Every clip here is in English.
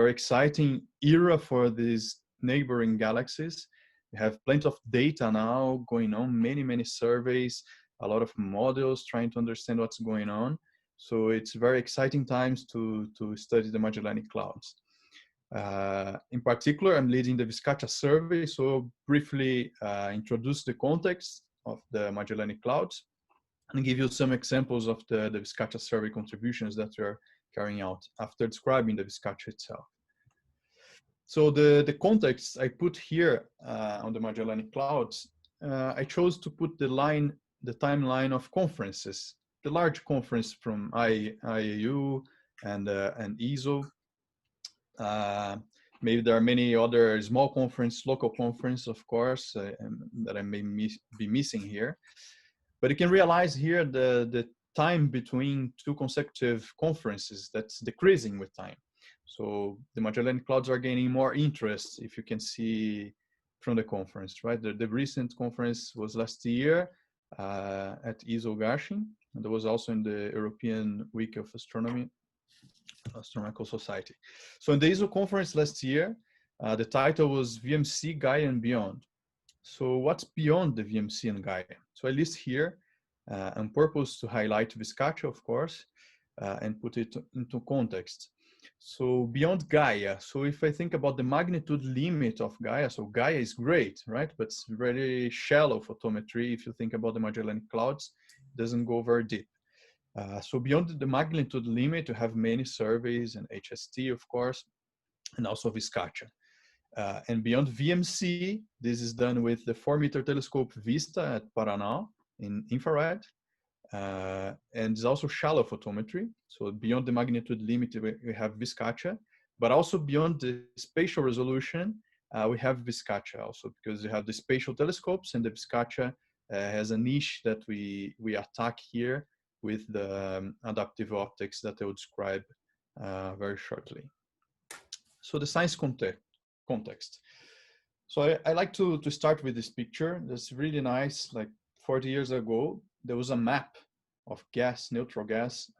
very exciting era for these neighboring galaxies. We have plenty of data now going on, many surveys, a lot of models trying to understand what's going on. So it's very exciting times to study the Magellanic Clouds. In particular, I'm leading the VISCACHA survey, so briefly introduce the context of the Magellanic Clouds and give you some examples of the VISCACHA survey contributions that we are carrying out after describing the VISCACHA itself. So the context I put here on the Magellanic Clouds, I chose to put the timeline of conferences, the large conference from IAU and ESO. Maybe there are many other small conference, local conference, of course, that I may be missing here. But you can realize here the time between two consecutive conferences that's decreasing with time. So the Magellanic Clouds are gaining more interest, if you can see from the conference, right? The recent conference was last year at ESO Garching, and there was also in the European Week of Astronomical Society. So in the ESO conference last year, the title was VMC, Gaia and Beyond. So what's beyond the VMC and Gaia? So I list here on purpose to highlight VISCACHA, of course, and put it into context. So beyond Gaia, so if I think about the magnitude limit of Gaia, so Gaia is great, right? But it's very shallow photometry. If you think about the Magellanic Clouds, it doesn't go very deep. So beyond the magnitude limit, you have many surveys and HST, of course, and also VISCACHA. And beyond VMC, this is done with the 4-meter telescope VISTA at Paraná in infrared. And it's also shallow photometry. So beyond the magnitude limit, we have VISCACHA, but also beyond the spatial resolution, we have VISCACHA also, because you have the spatial telescopes, and the VISCACHA has a niche that we attack here with the adaptive optics that I will describe very shortly. So the science context. So I like to start with this picture. That's really nice. Like 40 years ago, there was a map of gas, neutral gas,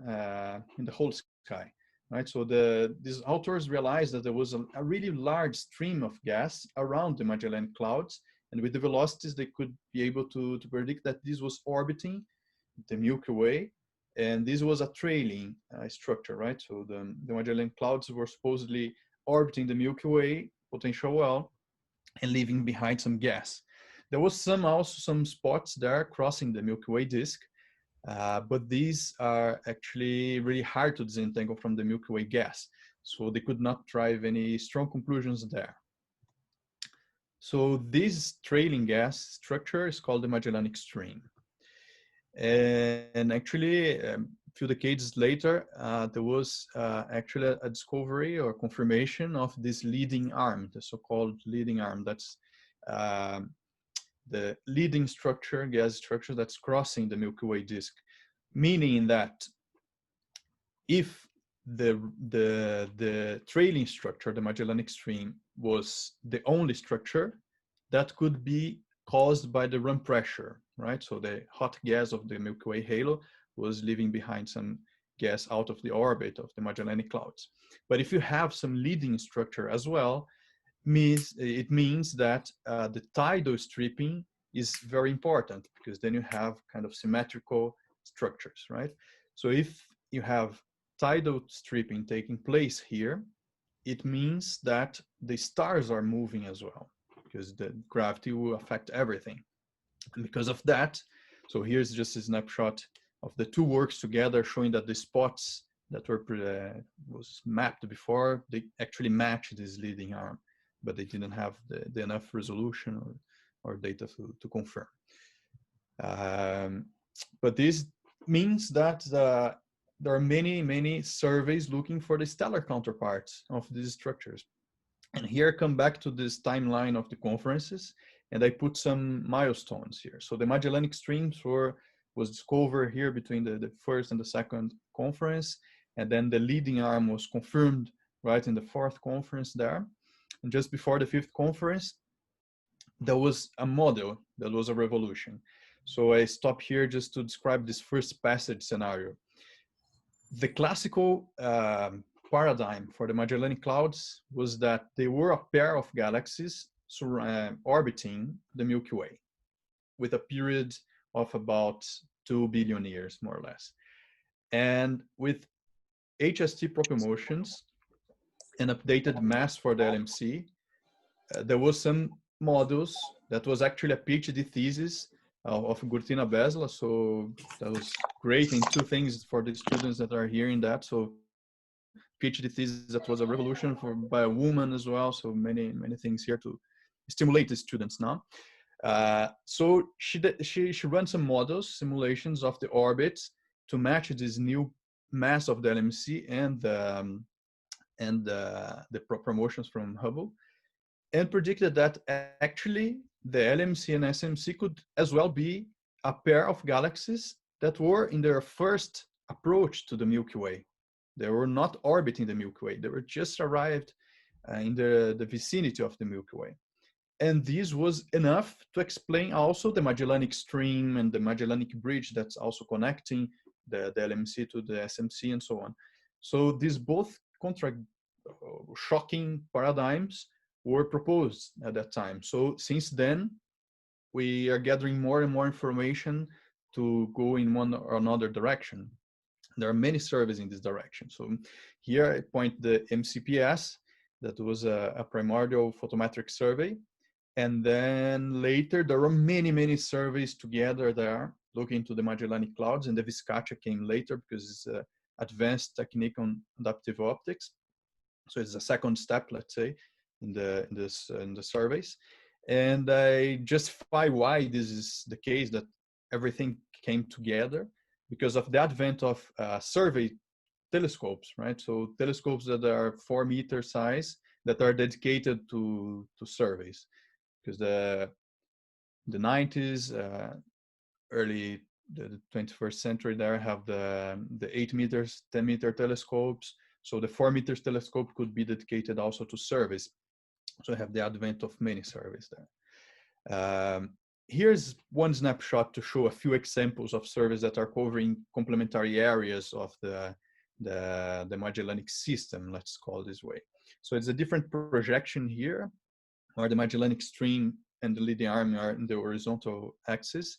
in the whole sky, right? So these authors realized that there was a really large stream of gas around the Magellanic Clouds, and with the velocities, they could be able to predict that this was orbiting the Milky Way, and this was a trailing structure, right? So the Magellanic Clouds were supposedly orbiting the Milky Way potential well and leaving behind some gas. There was also some spots there crossing the Milky Way disk, but these are actually really hard to disentangle from the Milky Way gas. So they could not drive any strong conclusions there. So this trailing gas structure is called the Magellanic Stream. And actually, a few decades later, there was actually a discovery or confirmation of this leading arm, the so-called leading arm. That's the leading structure, gas structure that's crossing the Milky Way disk, meaning that if the trailing structure, the Magellanic Stream, was the only structure, that could be caused by the run pressure, right? So the hot gas of the Milky Way halo was leaving behind some gas out of the orbit of the Magellanic Clouds. But if you have some leading structure as well, it means that the tidal stripping is very important, because then you have kind of symmetrical structures, right? So if you have tidal stripping taking place here, it means that the stars are moving as well, because the gravity will affect everything. And because of that, so here's just a snapshot of the two works together, showing that the spots that was mapped before, they actually match this leading arm, but they didn't have the enough resolution or data to confirm. But this means that there are many surveys looking for the stellar counterparts of these structures. And here I come back to this timeline of the conferences, and I put some milestones here. So the Magellanic Streams was discovered here between the first and the second conference, and then the leading arm was confirmed right in the fourth conference there. And just before the fifth conference, there was a model that was a revolution. So I stop here just to describe this first passage scenario. The classical paradigm for the Magellanic Clouds was that they were a pair of galaxies orbiting the Milky Way with a period of about 2 billion years, more or less. And with HST proper motions and updated mass for the LMC, there was some models that was actually a PhD thesis of Gurtina Besla. So that was great in two things for the students that are hearing that. So PhD thesis that was a revolution by a woman as well. So many things here to stimulate the students now. So she ran some models, simulations of the orbits to match this new mass of the LMC and the proper motions from Hubble, and predicted that actually the LMC and SMC could as well be a pair of galaxies that were in their first approach to the Milky Way. They were not orbiting the Milky Way. They were just arrived in the vicinity of the Milky Way. And this was enough to explain also the Magellanic Stream and the Magellanic Bridge that's also connecting the LMC to the SMC and so on. So these both shocking paradigms were proposed at that time. So since then, we are gathering more and more information to go in one or another direction. There are many surveys in this direction. So here I point the MCPS, that was a primordial photometric survey. And then later, there were many surveys together there looking into the Magellanic Clouds, and the VISCACHA came later because it's an advanced technique on adaptive optics. So it's a second step, let's say, in the surveys. And I justify why this is the case, that everything came together because of the advent of survey telescopes, right? So telescopes that are 4 meter size that are dedicated to surveys. Because the 90s, early the 21st century there have the 8 meters, 10 meter telescopes. So the 4 meters telescope could be dedicated also to surveys. So I have the advent of many surveys there. Here's one snapshot to show a few examples of surveys that are covering complementary areas of the Magellanic system, let's call it this way. So it's a different projection here, where the Magellanic Stream and the leading arm are in the horizontal axis.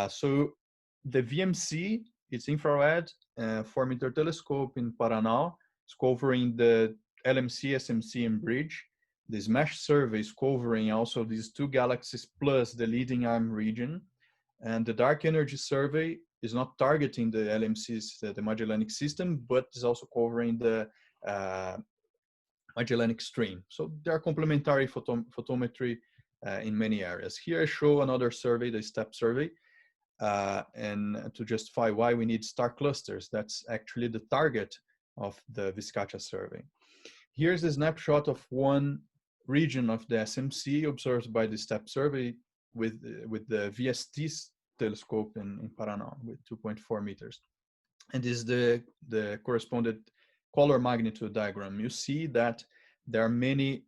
So the VMC, it's infrared 4 meter telescope in Paraná. It's covering the LMC, SMC, and bridge. This mesh survey is covering also these two galaxies plus the leading arm region. And the dark energy survey is not targeting the LMCs, the Magellanic system, but is also covering the Magellanic Stream. So there are complementary photometry in many areas. Here I show another survey, the STEP survey, and to justify why we need star clusters. That's actually the target of the VISCACHA survey. Here's a snapshot of one region of the SMC observed by the STEP survey with the VST telescope in Paraná with 2.4 meters. And this is the corresponded color magnitude diagram. You see that there are many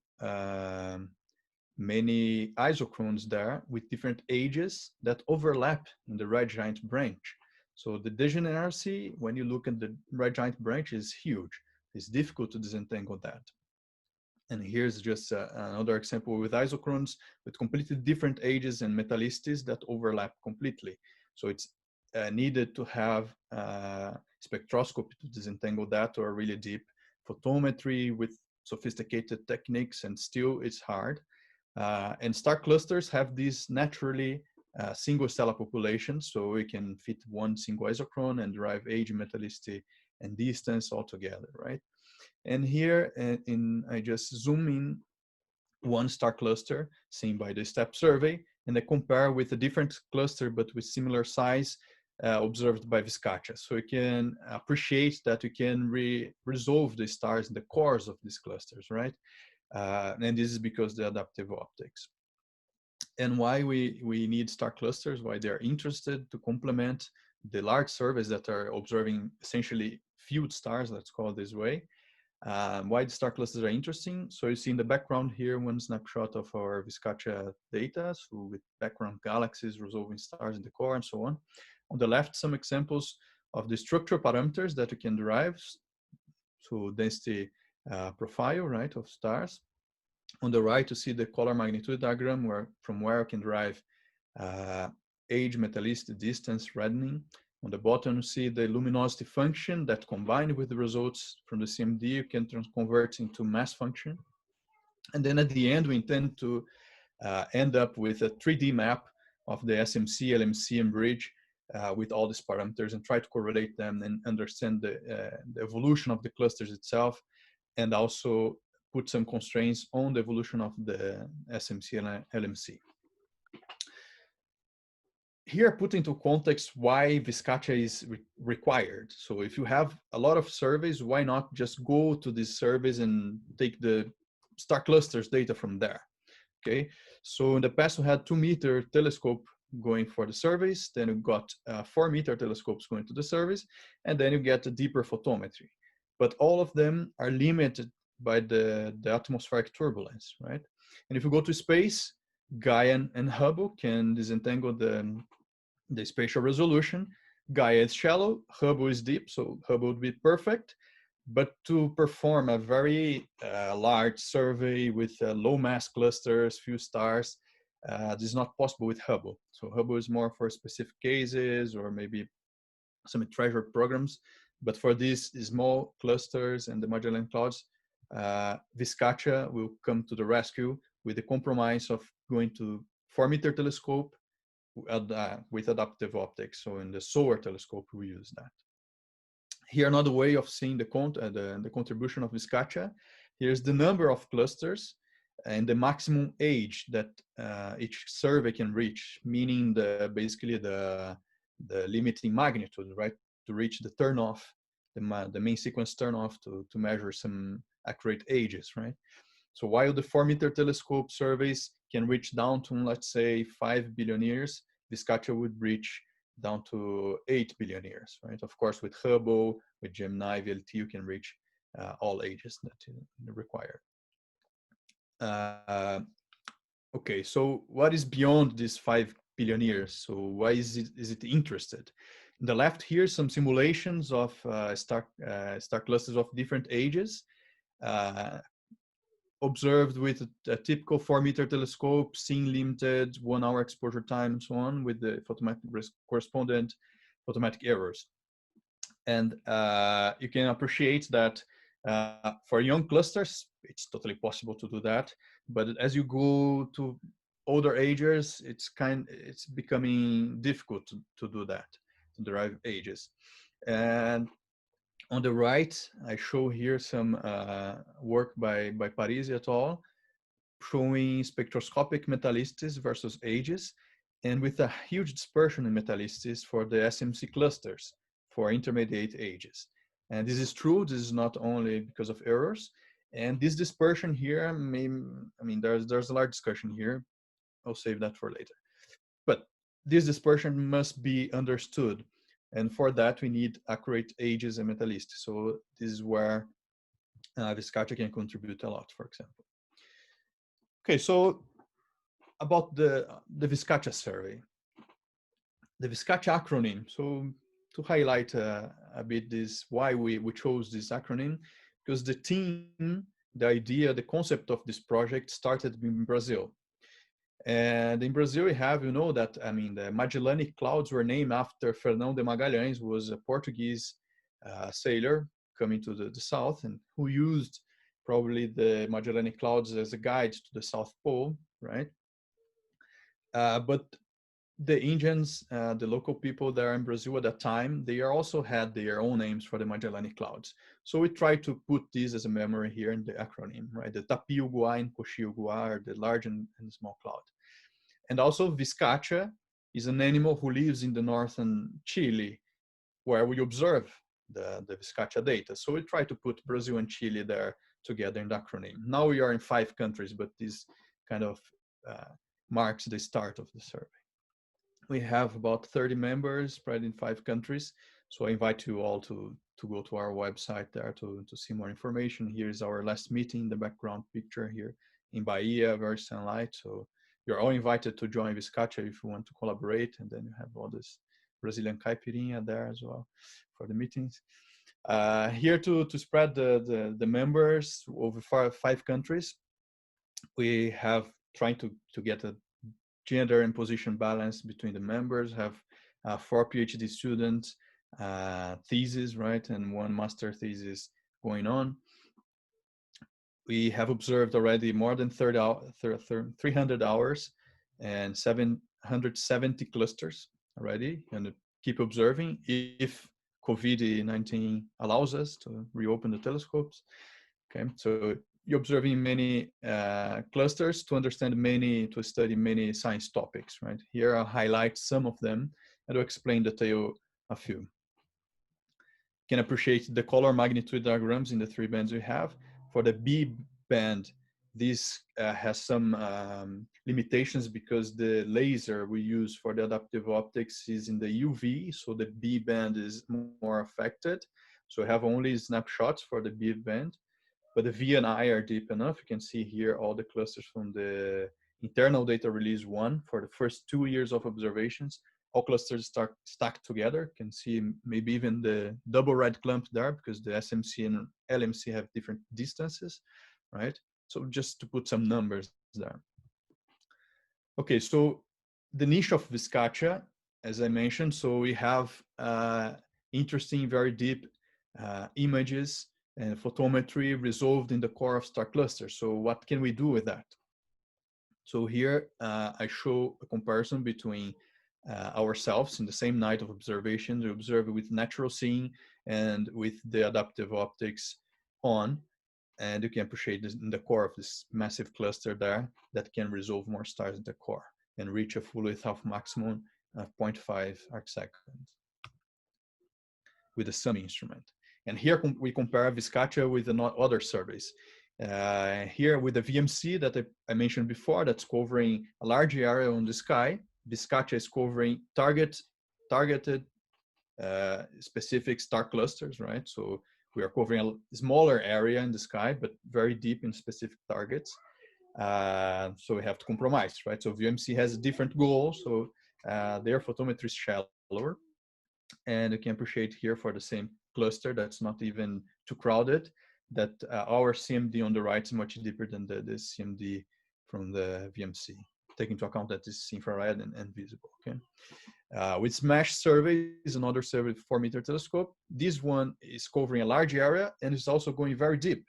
isochrones there with different ages that overlap in the red giant branch. So the degeneracy, when you look at the red giant branch, is huge. It's difficult to disentangle that. And here's just another example with isochrones with completely different ages and metallicities that overlap completely. So it's needed to have spectroscopy to disentangle that, or really deep photometry with sophisticated techniques, and still it's hard. And star clusters have these naturally single stellar populations, so we can fit one single isochrone and derive age, metallicity, and distance all together, right? And here I just zoom in one star cluster seen by the STEP survey, and I compare with a different cluster but with similar size observed by VISCACHA. So you can appreciate that you can resolve the stars in the cores of these clusters, right? And this is because the adaptive optics. And why we need star clusters, why they're interested to complement the large surveys that are observing essentially field stars, let's call it this way. Why the star clusters are interesting. So you see in the background here, one snapshot of our VISCACHA data, so with background galaxies, resolving stars in the core and so on. On the left, some examples of the structural parameters that you can derive. so density profile, right, of stars. On the right, you see the color magnitude diagram from where you can derive age, metallicity, distance, reddening. On the bottom, you see the luminosity function that combined with the results from the CMD, you can convert into mass function. And then at the end, we intend to end up with a 3D map of the SMC, LMC, and bridge with all these parameters and try to correlate them and understand the evolution of the clusters itself, and also put some constraints on the evolution of the SMC and LMC. Here, put into context why VISCACHA is required. So if you have a lot of surveys, why not just go to these surveys and take the star clusters data from there? Okay, so in the past we had 2-meter telescope going for the surveys, then you got 4-meter telescopes going to the surveys, and then you get a deeper photometry. But all of them are limited by the atmospheric turbulence, right? And if you go to space, Gaia and Hubble can disentangle the spatial resolution. Gaia is shallow, Hubble is deep, so Hubble would be perfect. But to perform a very large survey with low mass clusters, few stars, this is not possible with Hubble. So Hubble is more for specific cases or maybe some treasure programs. But for these small clusters and the Magellan Clouds, VISCACHA will come to the rescue with the compromise of going to 4-meter telescope with adaptive optics. So in the solar telescope, we use that. Here, another way of seeing the contribution of VISCACHA. Here's the number of clusters and the maximum age that each survey can reach, meaning basically the limiting magnitude, right, to reach the turnoff, the main sequence turnoff to measure some accurate ages, right? So while the 4-meter telescope surveys can reach down to, let's say, 5 billion years, VISCACHA would reach down to 8 billion years, right? Of course, with Hubble, with Gemini, VLT, you can reach all ages that you require. Okay, so what is beyond these 5 billion years? So why is it interested? On the left here, some simulations of star clusters of different ages, observed with a typical 4-meter telescope, seeing limited 1-hour exposure time and so on, with the correspondent photometric errors. And you can appreciate that for young clusters, it's totally possible to do that. But as you go to older ages, it's becoming difficult to do that, to derive ages. And on the right, I show here some work by Parisi et al. Showing spectroscopic metallicities versus ages, and with a huge dispersion in metallicities for the SMC clusters for intermediate ages. And this is true, this is not only because of errors. And this dispersion here, there's a large discussion here. I'll save that for later. But this dispersion must be understood. And for that, we need accurate ages and metallicity. So this is where VISCACHA can contribute a lot, for example. Okay, so about the VISCACHA survey. The VISCACHA acronym. So to highlight a bit this, why we chose this acronym, because the team, the idea, the concept of this project started in Brazil. And in Brazil, we have, that, the Magellanic Clouds were named after Fernão de Magalhães, who was a Portuguese sailor coming to the south and who used probably the Magellanic Clouds as a guide to the South Pole, right? But the Indians, the local people there in Brazil at that time, they also had their own names for the Magellanic Clouds. So we try to put this as a memory here in the acronym, right? The Tapi-Uguá and Coxi-Uguá are the large and small cloud. And also VISCACHA is an animal who lives in the northern Chile, where we observe the VISCACHA data. So we try to put Brazil and Chile there together in the acronym. Now we are in 5 countries, but this kind of marks the start of the survey. We have about 30 members spread in 5 countries. So I invite you all to go to our website there to see more information. Here is our last meeting, the background picture here in Bahia, very sunlight. So you're all invited to join VISCACHA if you want to collaborate. And then you have all this Brazilian caipirinha there as well for the meetings. Here to spread the members over five countries, we have trying to get a gender and position balance between the members, have 4 PhD students, thesis, right, and 1 master thesis going on. We have observed already more than 300 hours and 770 clusters already, and keep observing if COVID-19 allows us to reopen the telescopes. Okay, so you're observing many clusters to understand to study many science topics, right? Here I'll highlight some of them and I'll explain detail a few. You can appreciate the color magnitude diagrams in the 3 bands we have. For the B band, this has some limitations because the laser we use for the adaptive optics is in the UV, so the B band is more affected. So I have only snapshots for the B band, but the V and I are deep enough. You can see here all the clusters from the internal data release 1 for the first 2 years of observations. All clusters start stacked together. You can see maybe even the double red clump there because the SMC and LMC have different distances, right? So just to put some numbers there. Okay, so the niche of VISCACHA, as I mentioned, so we have interesting, very deep images and photometry resolved in the core of star clusters. So what can we do with that? So here I show a comparison between ourselves in the same night of observation. We observe with natural seeing and with the adaptive optics on. And you can appreciate this in the core of this massive cluster there that can resolve more stars in the core and reach a full width of maximum of 0.5 arcseconds with the SUM instrument. And here we compare VISCACHA with other surveys. Here with the VMC that I mentioned before, that's covering a large area on the sky. VISCACHA is covering targeted specific star clusters, right? So we are covering a smaller area in the sky, but very deep in specific targets. So we have to compromise, right? So VMC has a different goal, so their photometry is shallower. And you can appreciate here for the same cluster that's not even too crowded, that our CMD on the right is much deeper than the CMD from the VMC, taking into account that this is infrared and visible, okay? With SMASH survey is another survey 4-meter telescope. This one is covering a large area and is also going very deep.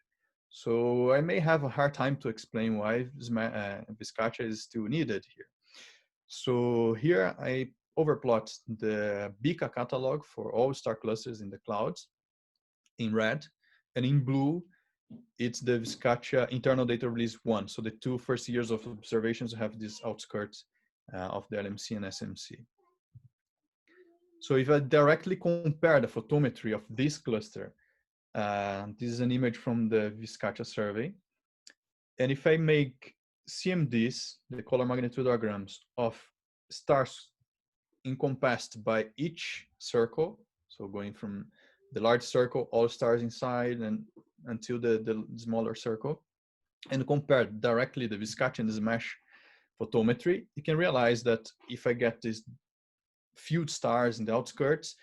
So I may have a hard time to explain why VISCACHA is still needed here. So here I overplot the BICA catalog for all star clusters in the clouds in red, and in blue, it's the VISCACHA internal data release 1. So the 2 first years of observations have these outskirts of the LMC and SMC. So if I directly compare the photometry of this cluster, this is an image from the VISCACHA survey. And if I make CMDs, the color magnitude diagrams of stars encompassed by each circle, so going from the large circle, all stars inside, and until the smaller circle, and compare directly the VISCACHA and the SMASH photometry, you can realize that if I get these few stars in the outskirts,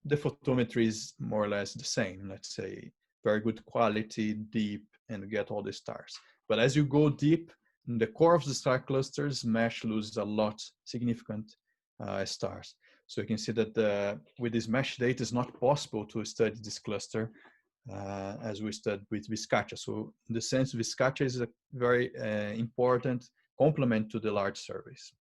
the photometry is more or less the same. Let's say very good quality, deep, and get all the stars. But as you go deep in the core of the star clusters, SMASH loses a lot, significant stars. So you can see that with this SMASH data, it's not possible to study this cluster as we studied with VISCACHA. So in the sense, VISCACHA is a very important complement to the large surveys.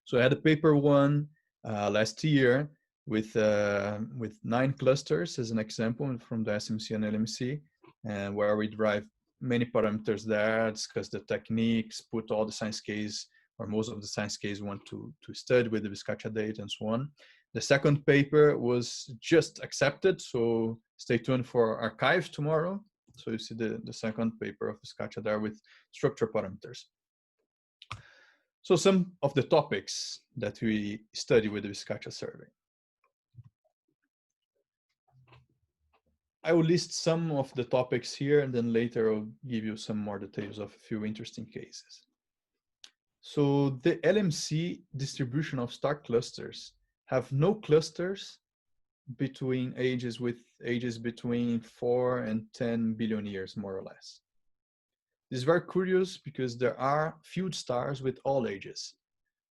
So I had a paper one last year with 9 clusters as an example from the SMC and LMC, and where we derive many parameters there, discuss the techniques, put all the science case or most of the science case we want to study with the VISCACHA data and so on. The second paper was just accepted, so stay tuned for archive tomorrow. So you see the second paper of VISCACHA there with structure parameters. So some of the topics that we study with the VISCACHA survey. I will list some of the topics here, and then later I'll give you some more details of a few interesting cases. So the LMC distribution of star clusters have no clusters between ages between 4 and 10 billion years, more or less. This is very curious because there are few stars with all ages.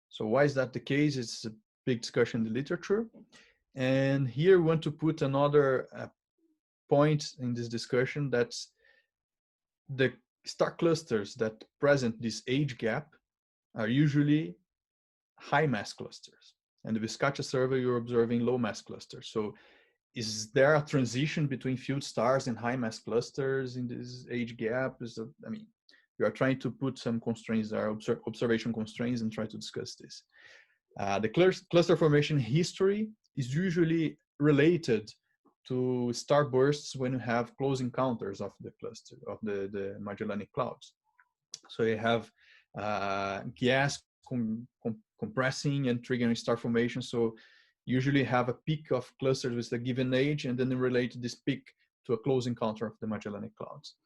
So why is that the case? It's a big discussion in the literature. And here we want to put another point in this discussion, that's the star clusters that present this age gap are usually high mass clusters. And the VISCACHA survey, you're observing low mass clusters. So is there a transition between few stars and high mass clusters in this age gap? I mean, we are trying to put some constraints, there are observation constraints, and try to discuss this. The cluster formation history is usually related to star bursts when you have close encounters of the cluster, of the Magellanic Clouds. So you have gas compressing and triggering star formation. So usually have a peak of clusters with a given age, and then relate this peak to a close encounter of the Magellanic Clouds.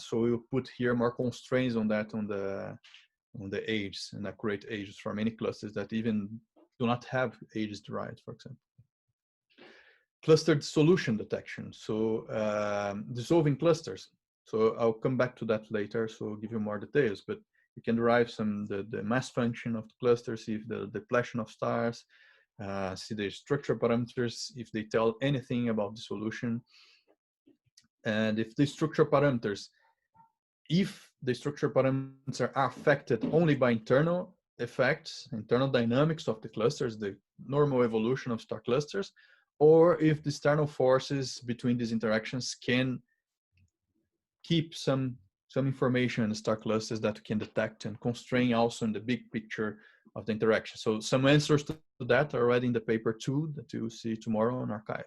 So we'll put here more constraints on that, on the ages and accurate ages for many clusters that even do not have ages derived, for example. Cluster dissolution detection, so dissolving clusters. So I'll come back to that later, so I'll give you more details, but you can derive the mass function of the cluster, see if the depletion of stars, see the structure parameters, if they tell anything about dissolution. And if the structure parameters are affected only by internal effects, internal dynamics of the clusters, the normal evolution of star clusters, or if the external forces between these interactions can keep some information in the star clusters that we can detect and constrain also in the big picture of the interaction. So some answers to that are already in the paper 2 that you will see tomorrow on arXiv.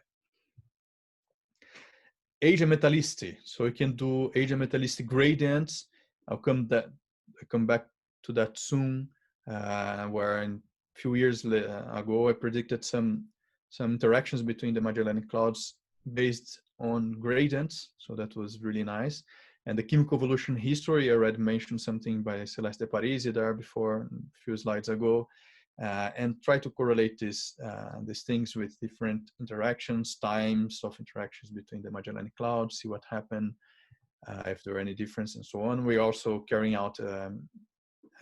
Age and metallicity. So you can do age and metallicity gradients. I'll come back to that soon, where in a few years ago I predicted some interactions between the Magellanic Clouds based on gradients. So that was really nice. And the chemical evolution history, I already mentioned something by Celeste de Parisi there before, a few slides ago, and try to correlate these things with different interactions, times of interactions between the Magellanic Clouds, see what happened, if there are any difference and so on. We're also carrying out a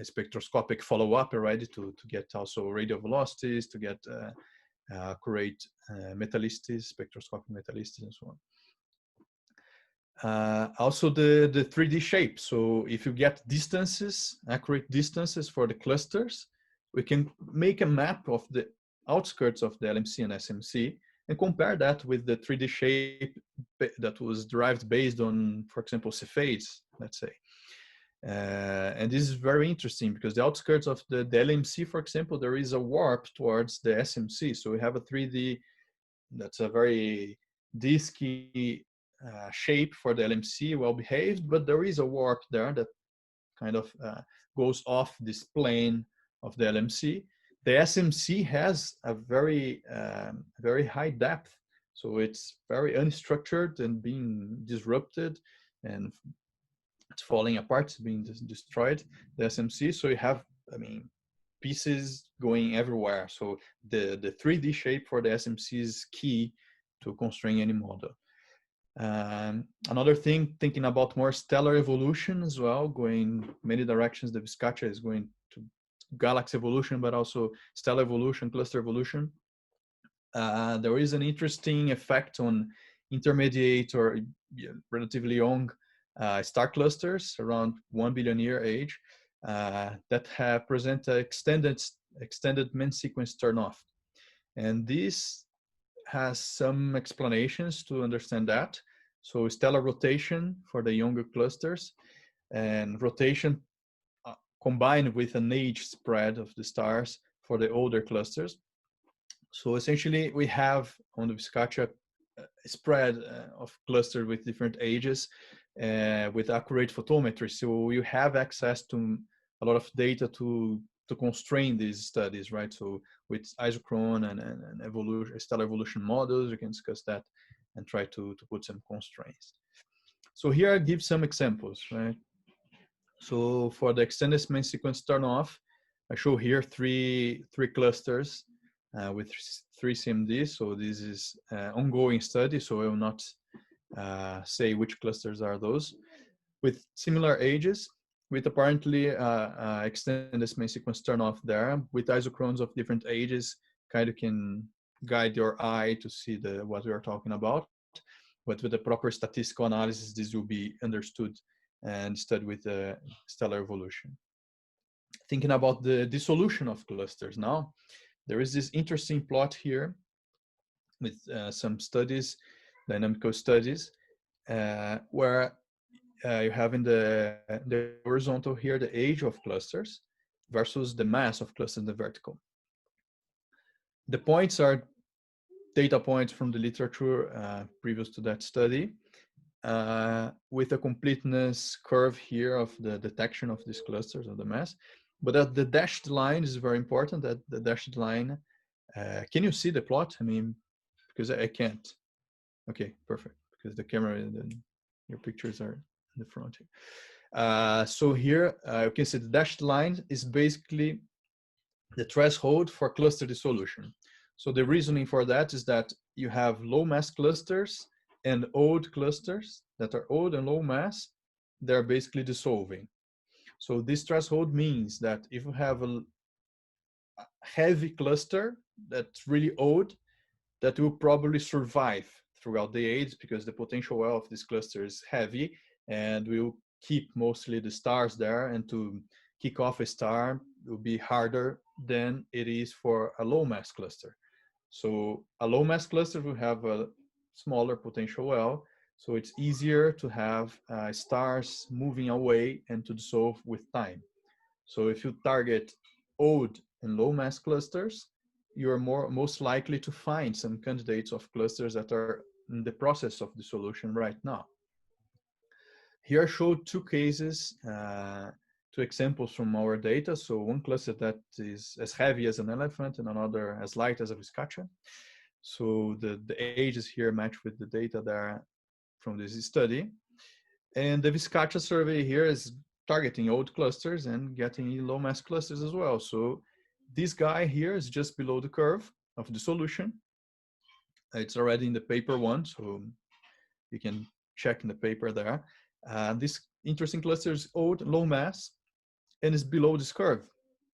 spectroscopic follow-up already to get also radial velocities, to get accurate metallicities, spectroscopic metallicities and so on. Also the 3D shape. So if you get distances, accurate distances for the clusters, we can make a map of the outskirts of the LMC and SMC and compare that with the 3D shape that was derived based on, for example, Cepheids, let's say. And this is very interesting because the outskirts of the LMC, for example, there is a warp towards the SMC. So we have a 3D that's a very disky shape for the LMC, well behaved, but there is a warp there that kind of goes off this plane of the LMC. The SMC has a very high depth, so it's very unstructured and being disrupted, and it's falling apart, it's being destroyed, the SMC. So you have, I mean, pieces going everywhere. So the 3D shape for the SMC is key to constrain any model. Another thing, thinking about more stellar evolution as well, going many directions. The VISCACHA is going to galaxy evolution, but also stellar evolution, cluster evolution. There is an interesting effect on intermediate or relatively young star clusters around 1 billion year age that have present extended main sequence turnoff. And this has some explanations to understand that. So stellar rotation for the younger clusters, and rotation combined with an age spread of the stars for the older clusters. So essentially we have on the VISCACHA spread of clusters with different ages with accurate photometry. So you have access to a lot of data to constrain these studies, right? So with isochron and evolution, stellar evolution models, you can discuss that and try to put some constraints. So here I give some examples, right? So for the extended main sequence turn off, I show here three clusters with 3 CMD. So this is ongoing study, so I will not say which clusters are those, with similar ages, with apparently extended main sequence turn off there, with isochrones of different ages, kind of can guide your eye to see what we are talking about. But with the proper statistical analysis, this will be understood and studied with stellar evolution. Thinking about the dissolution of clusters now, there is this interesting plot here with some studies, dynamical studies, where you have in the horizontal here the age of clusters versus the mass of clusters in the vertical. The points are data points from the literature previous to that study, with a completeness curve here of the detection of these clusters of the mass. But the dashed line is very important, that the dashed line, can you see the plot? I mean, because I can't. Okay, perfect, because the camera and your pictures are in the front here. So here you can see the dashed line is basically the threshold for cluster dissolution. So the reasoning for that is that you have low mass clusters and old clusters that are old and low mass, they're basically dissolving. So this threshold means that if you have a heavy cluster that's really old, that will probably survive throughout the age because the potential well of this cluster is heavy and will keep mostly the stars there, and to kick off a star will be harder than it is for a low mass cluster. So a low mass cluster will have a smaller potential well, so it's easier to have stars moving away and to dissolve with time. So if you target old and low mass clusters, you're most likely to find some candidates of clusters that are in the process of dissolution right now. Here I showed two cases, two examples from our data. So one cluster that is as heavy as an elephant and another as light as a VISCACHA. So the ages here match with the data there from this study. And the VISCACHA survey here is targeting old clusters and getting low mass clusters as well. So this guy here is just below the curve of dissolution. It's already in the paper one, so you can check in the paper there. This interesting cluster is old, low mass, and is below this curve.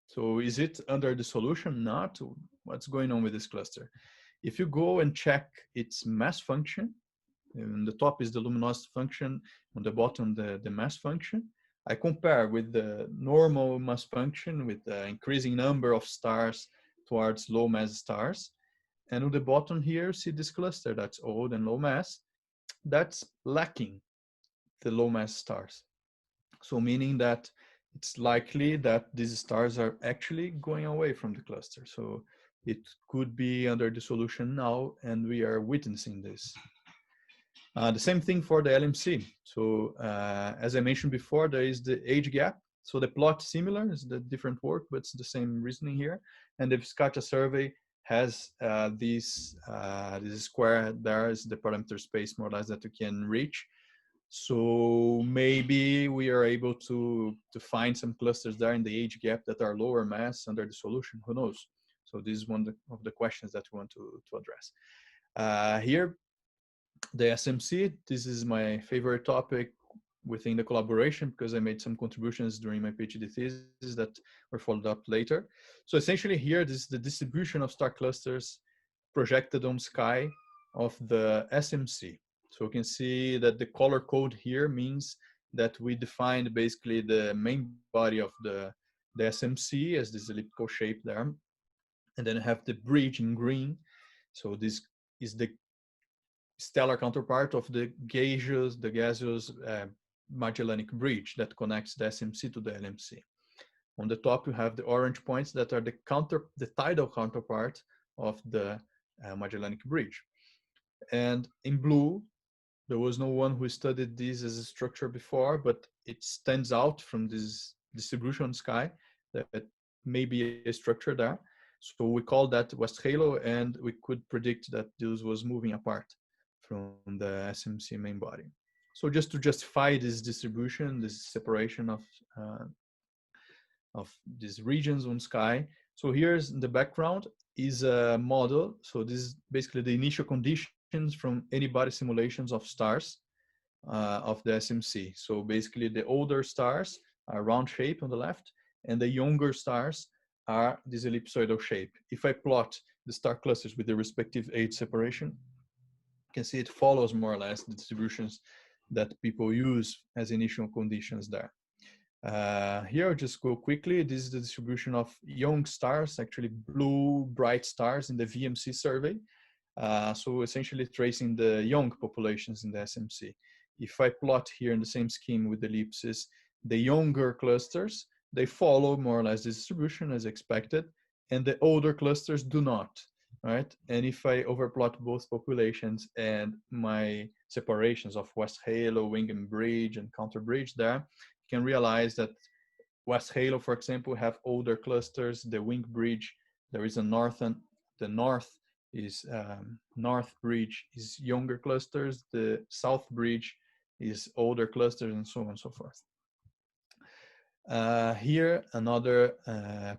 So is it under dissolution? Not. What's going on with this cluster? If you go and check its mass function, on the top is the luminosity function, on the bottom the mass function. I compare with the normal mass function with the increasing number of stars towards low mass stars. And on the bottom here, see this cluster that's old and low mass, that's lacking the low mass stars. So meaning that it's likely that these stars are actually going away from the cluster. So it could be under dissolution now, and we are witnessing this. The same thing for the LMC. So as I mentioned before, there is the age gap. So the plot similar, is the different work, but it's the same reasoning here. And the VISCACHA survey has this square there is the parameter space more or less that you can reach. So maybe we are able to find some clusters there in the age gap that are lower mass under dissolution. Who knows? So this is one of the questions that we want to address. Here, the SMC, this is my favorite topic within the collaboration because I made some contributions during my PhD thesis that were followed up later. So essentially here, this is the distribution of star clusters projected on sky of the SMC. So you can see that the color code here means that we defined basically the main body of the SMC as this elliptical shape there. And then I have the bridge in green. So this is the stellar counterpart of the gaseous Magellanic bridge that connects the SMC to the LMC. On the top, you have the orange points that are the tidal counterpart of the Magellanic bridge. And in blue, there was no one who studied this as a structure before, but it stands out from this distribution sky that may be a structure there. So we call that West Halo, and we could predict that this was moving apart from the SMC main body. So just to justify this distribution, this separation of these regions on sky, So here's in the background is a model. So this is basically the initial conditions from any-body simulations of stars of the SMC. So basically the older stars are round shape on the left, and the younger stars are this ellipsoidal shape. If I plot the star clusters with the respective age separation, you can see it follows more or less the distributions that people use as initial conditions there. Here I'll just go quickly. This is the distribution of young stars, actually blue bright stars in the VMC survey. So essentially tracing the young populations in the SMC. If I plot here in the same scheme with the ellipses, the younger clusters, they follow more or less the distribution as expected, and the older clusters do not, right? And if I overplot both populations and my separations of West Halo, Wingham Bridge, and Counter Bridge there, you can realize that West Halo, for example, have older clusters. The Wing Bridge, there is a the north is North Bridge is younger clusters. The South Bridge is older clusters, and so on and so forth. Here, another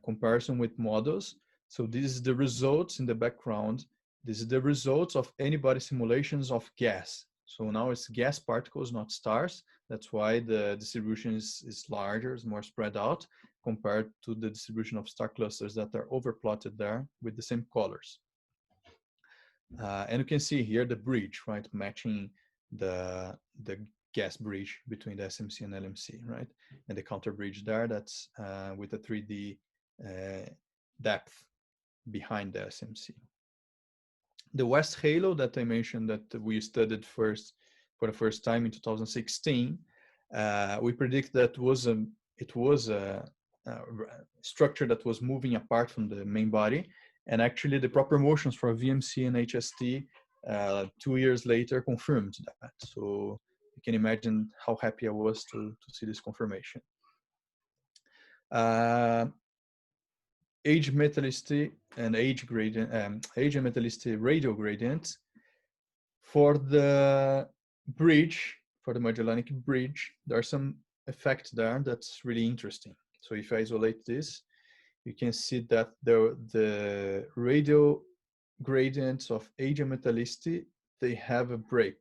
comparison with models. So this is the results in the background. This is the results of any-body simulations of gas. So now it's gas particles, not stars. That's why the distribution is larger, is more spread out compared to the distribution of star clusters that are overplotted there with the same colors. And you can see here the bridge, right, matching the gas bridge between the SMC and LMC, right? And the counter bridge there, that's with a 3D depth behind the SMC. The West Halo that I mentioned that we studied for the first time in 2016, we predict that it was a structure that was moving apart from the main body. And actually the proper motions for VMC and HST 2 years later confirmed that. So you can imagine how happy I was to see this confirmation. Age metallicity and age gradient, age and metallicity radial gradients for the bridge, for the Magellanic Bridge, there are some effects there that's really interesting. So if I isolate this, you can see that the radial gradients of age and metallicity, they have a break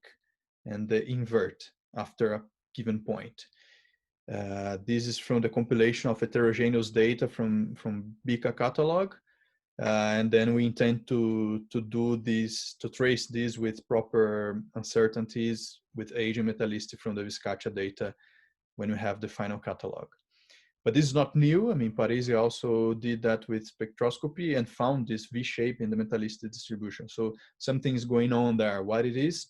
and they invert after a given point. This is from the compilation of heterogeneous data from VISCACHA catalog. And then we intend to do this, to trace this with proper uncertainties with age and metallicity from the VISCACHA data when we have the final catalog. But this is not new. I mean, Parisi also did that with spectroscopy and found this V shape in the metallicity distribution. So something is going on there. What it is,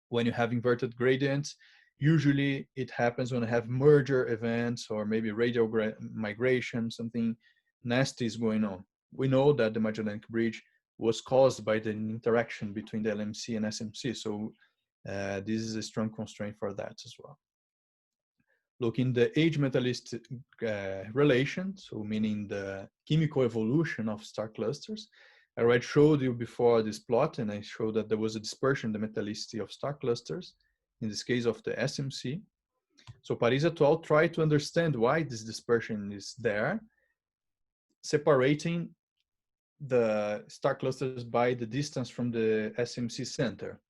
when you have inverted gradients, usually it happens when you have merger events or maybe radial migration, something nasty is going on. We know that the Magellanic Bridge was caused by the interaction between the LMC and SMC. So this is a strong constraint for that as well. Looking the age metallicity relation, so meaning the chemical evolution of star clusters. I already showed you before this plot, and I showed that there was a dispersion in the metallicity of star clusters, in this case of the SMC. So Parisi et al. Tried to understand why this dispersion is there, separating the star clusters by the distance from the SMC center,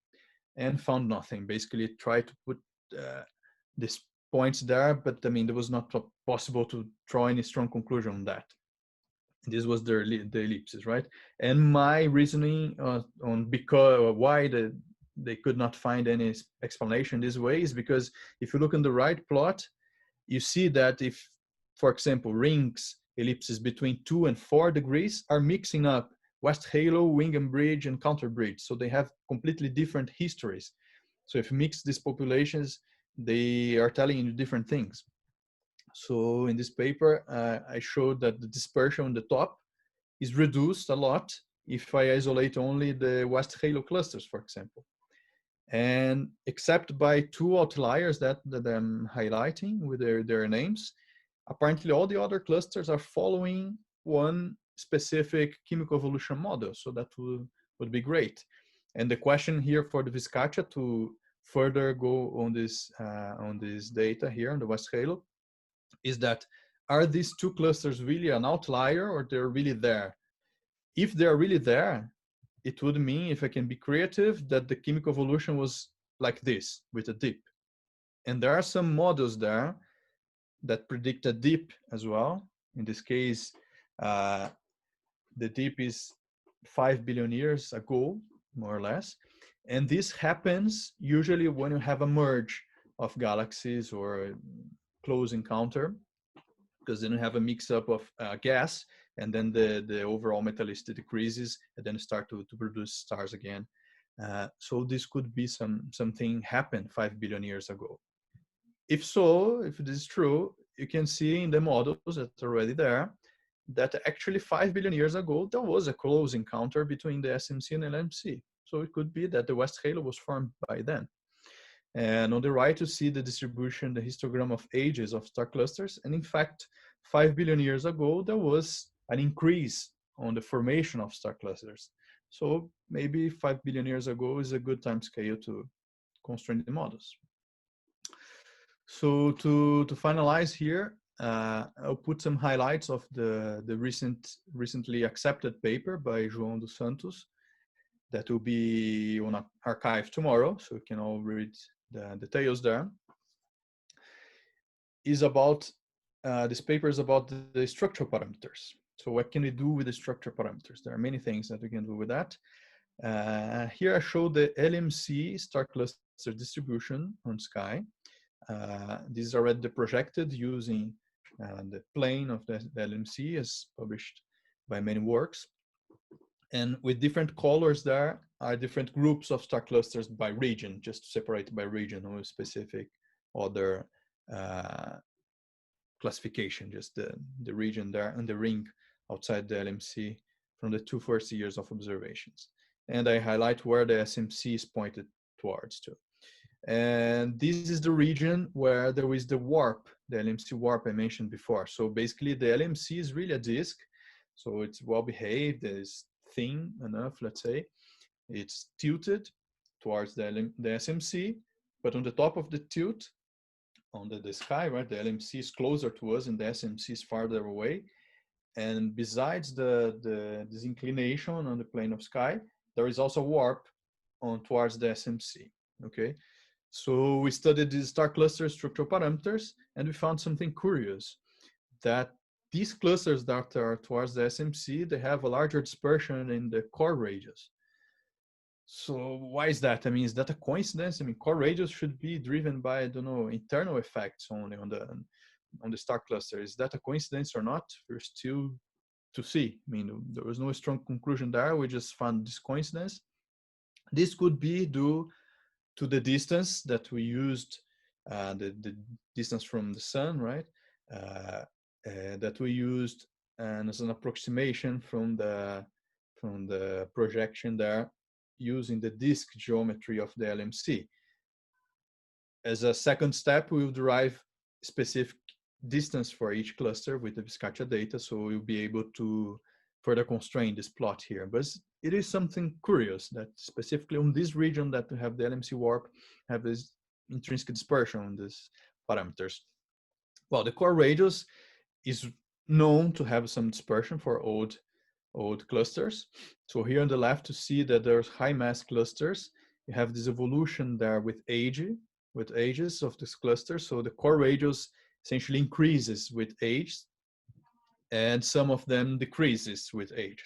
and found nothing. Basically tried to put this points there, but I mean, there was not possible to draw any strong conclusion on that. This was the ellipses, right? And my reasoning on because why they could not find any explanation this way is because if you look on the right plot, you see that if, for example, rings, ellipses between 2 and 4 degrees are mixing up West Halo, Wingham Bridge, and Counter Bridge. So they have completely different histories. So if you mix these populations, they are telling you different things. So in this paper, I showed that the dispersion on the top is reduced a lot if I isolate only the West Halo clusters, for example. And except by 2 outliers that I'm highlighting with their names, apparently all the other clusters are following one specific chemical evolution model. So that would be great. And the question here for the VISCACHA to further go on this data here on the West Halo is that are these two clusters really an outlier or they're really there? If they're really there, it would mean, if I can be creative, that the chemical evolution was like this, with a dip. And there are some models there that predict a dip as well. In this case, the dip is 5 billion years ago, more or less. And this happens usually when you have a merge of galaxies or close encounter, because then you have a mix-up of gas, and then the overall metallicity decreases, and then start to produce stars again. So this could be something happened 5 billion years ago. If so, if this is true, you can see in the models that are already there that actually 5 billion years ago, there was a close encounter between the SMC and LMC. So it could be that the West Halo was formed by then. And on the right, you see the distribution, the histogram of ages of star clusters. And in fact, 5 billion years ago, there was an increase on the formation of star clusters. So maybe 5 billion years ago is a good time scale to constrain the models. So to finalize here, I'll put some highlights of the recently accepted paper by João dos Santos that will be on archive tomorrow, so you can all read the details there. Is about this paper is about the structural parameters. So what can we do with the structural parameters? There are many things that we can do with that. Here I show the LMC star cluster distribution on sky. This is already projected using the plane of the LMC as published by many works. And with different colors there are different groups of star clusters by region, just to separate by region or specific other classification, just the region there and the ring outside the LMC from the 2 first years of observations. And I highlight where the SMC is pointed towards to. And this is the region where there is the warp, the LMC warp I mentioned before. So basically the LMC is really a disk. So it's well behaved, it's thin enough, let's say. It's tilted towards the SMC, but on the top of the tilt, on the sky, right, the LMC is closer to us and the SMC is farther away. And besides this inclination on the plane of sky, there is also warp on towards the SMC, okay? So we studied these star cluster structural parameters, and we found something curious, that these clusters that are towards the SMC, they have a larger dispersion in the core radius. So why is that? I mean, is that a coincidence? I mean, core radius should be driven by, I don't know, internal effects only on the star cluster. Is that a coincidence or not? We're still to see. I mean, there was no strong conclusion there. We just found this coincidence. This could be due to the distance that we used, the distance from the sun, right? That we used and as an approximation from the projection there, using the disk geometry of the LMC. As a second step, we will derive specific distance for each cluster with the VISCACHA data, so we'll be able to further constrain this plot here. But it is something curious that specifically on this region that we have the LMC warp, have this intrinsic dispersion on these parameters. Well, the core radius is known to have some dispersion for old clusters. So here on the left, you see that there's high mass clusters. You have this evolution there with ages of this cluster. So the core radius essentially increases with age, and some of them decreases with age.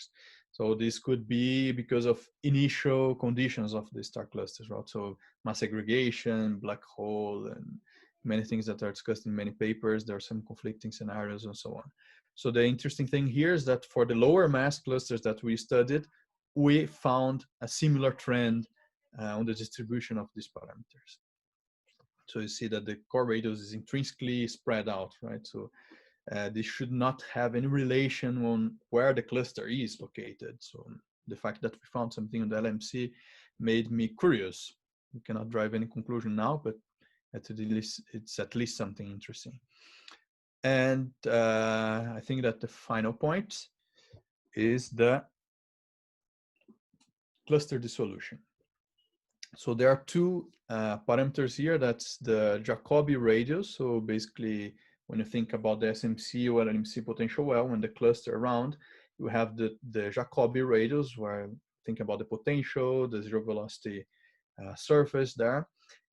So this could be because of initial conditions of the star clusters, right? So mass aggregation, black hole, and many things that are discussed in many papers. There are some conflicting scenarios and so on. So the interesting thing here is that for the lower mass clusters that we studied, we found a similar trend on the distribution of these parameters. So you see that the core radius is intrinsically spread out, right? So this should not have any relation on where the cluster is located. So the fact that we found something on the LMC made me curious. We cannot drive any conclusion now, but it's at least something interesting. And I think that the final point is the cluster dissolution. So there are two parameters here. That's the Jacobi radius. So basically when you think about the SMC or LMC potential well, when the cluster around, you have the Jacobi radius, where think about the potential, the zero velocity surface there.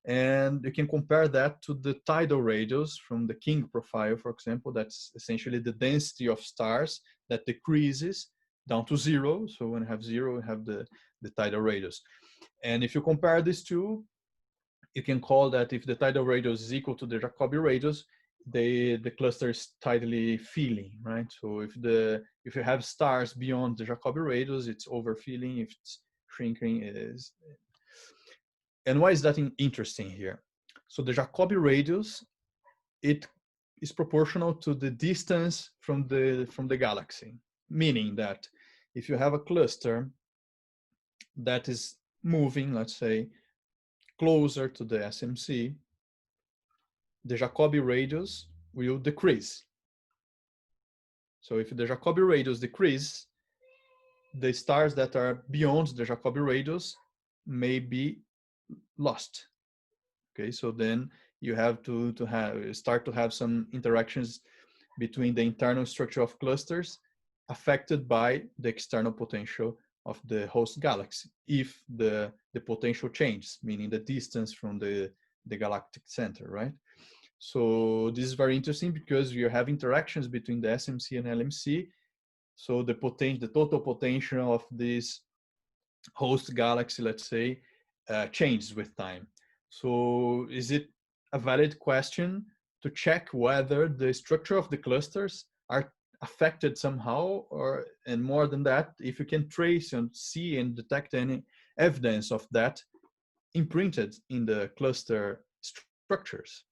And you can compare that to the tidal radius from the King profile, for example. That's essentially the density of stars that decreases down to zero. So when you have zero, you have the tidal radius. And if you compare these two, you can call that if the tidal radius is equal to the Jacobi radius, the cluster is tidally filling, right? So if you have stars beyond the Jacobi radius, it's overfilling. If it's shrinking, it is. And why is that interesting here? So the Jacobi radius, it is proportional to the distance from the galaxy, meaning that if you have a cluster that is moving, let's say, closer to the SMC, the Jacobi radius will decrease. So if the Jacobi radius decreases, the stars that are beyond the Jacobi radius may be lost. Okay, so then you have to start to have some interactions between the internal structure of clusters affected by the external potential of the host galaxy, if the potential changes, meaning the distance from the galactic center, right? So this is very interesting because you have interactions between the SMC and LMC. So the total potential of this host galaxy, let's say, changes with time. So is it a valid question to check whether the structure of the clusters are affected somehow, and more than that, if you can trace and see and detect any evidence of that imprinted in the cluster structures?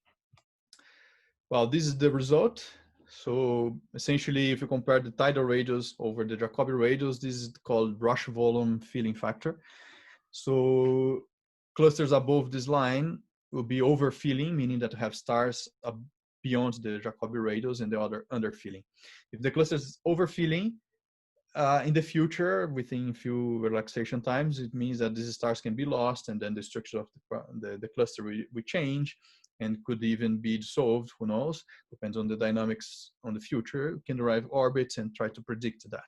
Well, this is the result. So essentially, if you compare the tidal radius over the Jacobi radius, this is called Roche volume filling factor. So clusters above this line will be overfilling, meaning that you have stars beyond the Jacobi radius, and the other underfilling. If the cluster is overfilling, in the future, within a few relaxation times, it means that these stars can be lost, and then the structure of the cluster will change and could even be dissolved, who knows, depends on the dynamics on the future. You can derive orbits and try to predict that.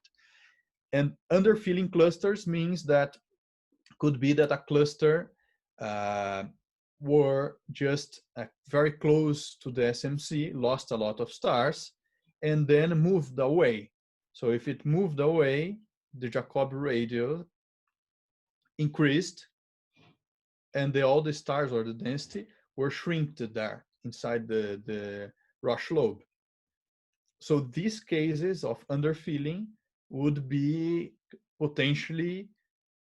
And underfilling clusters means that could be that a cluster were just very close to the SMC, lost a lot of stars, and then moved away. So if it moved away, the Jacobi radius increased, and all the stars, or the density, were shrinked there inside the Roche lobe. So these cases of underfilling would be potentially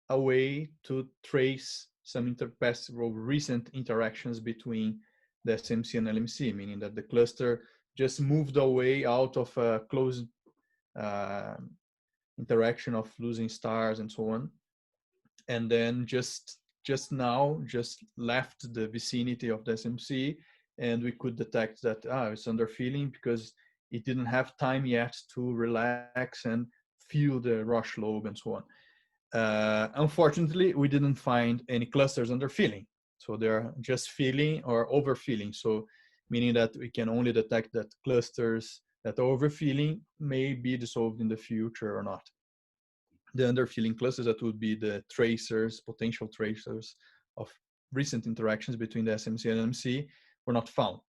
a way to trace some interpassive recent interactions between the SMC and LMC, meaning that the cluster just moved away out of a close interaction of losing stars and so on, and then just left the vicinity of the SMC, and we could detect that it's underfilling because it didn't have time yet to relax and feel the Roche lobe and so on. Unfortunately, we didn't find any clusters underfilling, so they're just filling or overfilling. So meaning that we can only detect that clusters that are overfilling may be dissolved in the future or not. The underfilling clusters, that would be the tracers, potential tracers of recent interactions between the SMC and LMC, were not found.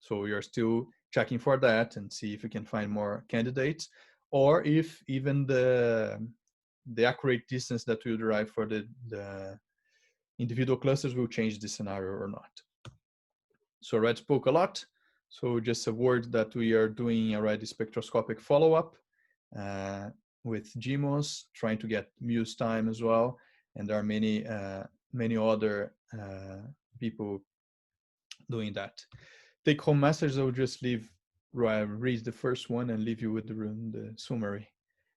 So we are still checking for that and see if we can find more candidates, or if even the accurate distance that we derive for the individual clusters will change the scenario or not. So I already spoke a lot. So just a word that we are doing already spectroscopic follow-up with GMOS, trying to get Muse time as well. And there are many other people doing that. Take home message, I will just read the first one and leave you with the summary.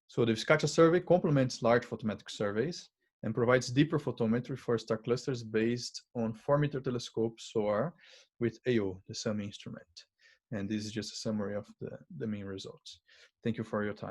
So the VISCACHA survey complements large photometric surveys and provides deeper photometry for star clusters based on 4-meter telescope SOAR with AO, the SUM instrument. And this is just a summary of the main results. Thank you for your time.